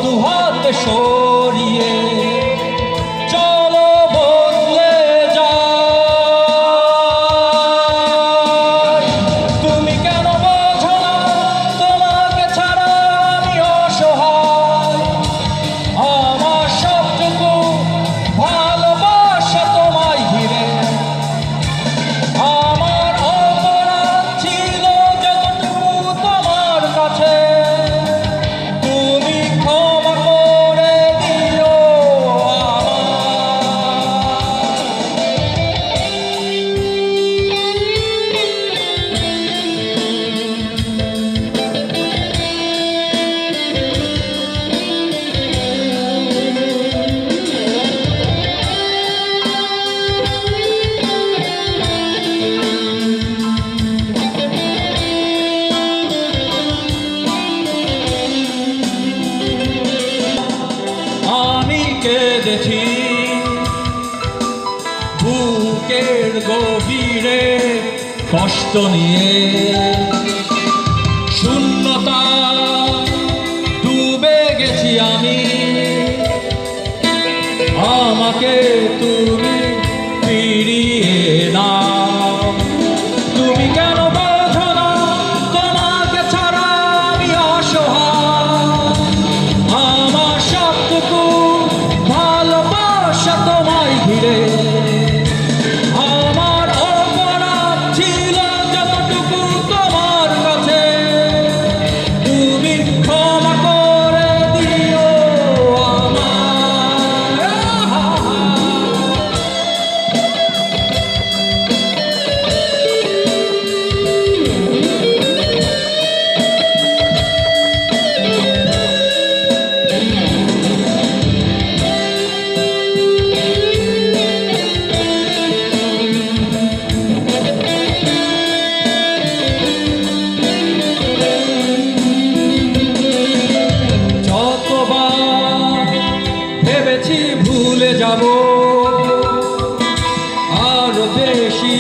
দুহাত সরিয়ে চলো বদলে যাই। তুমি কেন বোঝো না তোমাকে ছাড়া আমি অসহায়। আমার সবটুকু ভালোবাসা তোমায় ঘিরে। আমার অপরাধ ছিল যতটুকু তোমার কাছে, তুমি ক্ষমা করে দিও আমি কেঁদেছি বুকের গভীরে কষ্ট নিয়ে। শূন্যতা ডুবে গেছি আমি, আমাকে তুমি ফিরিয়ে নাও। তুমি কেন বোঝো না তোমাকে ছাড়া আমি অসহায়। আমার সবটুকু ভালোবাসা তোমায় ঘিরে। আমার অপরাধ ছিল যতটুকু তোমার কাছে, তুমি ক্ষমা করে দিও আমায়। ভেবেছি ভুলে যাব, আরো বেশি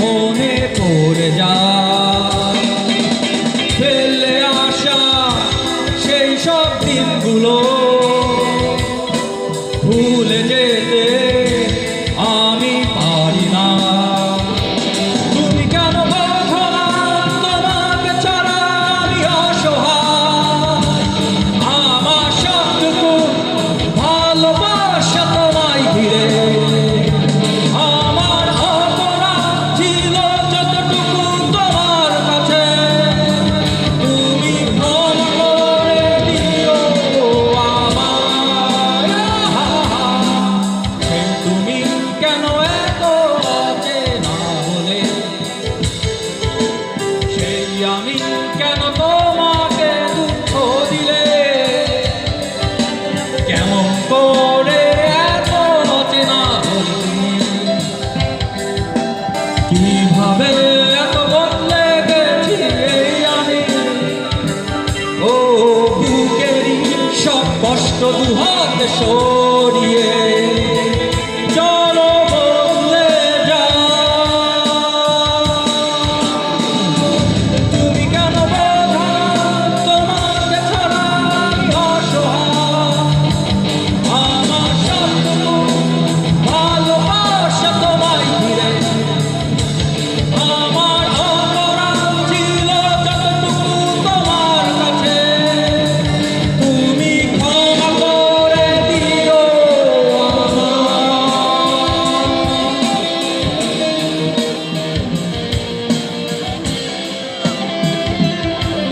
মনে পড়ে যায়। ফেলে আসা সেই সব দিনগুলো ভুলে যেতে আমি পারি না। তুমি কেন বোঝো না তোমাকে ছাড়া আমি অসহায়। আমার সবটুকু ভালোবাসা তোমায় ঘিরে। আমার অপরাধ ছিল যতটুকু তোমার কাছে, তুমি ক্ষমা করে দিও আমায়। তুমি কেন এত অচেনা হলে, সেই আমি কেন তোমাকে দুঃখ দিলে। কেমন করে এত অচেনা হলে তুমি, কিভাবে এত বদলে গেছি এই আমি। ও বুকেরই সব কষ্ট দুহাতে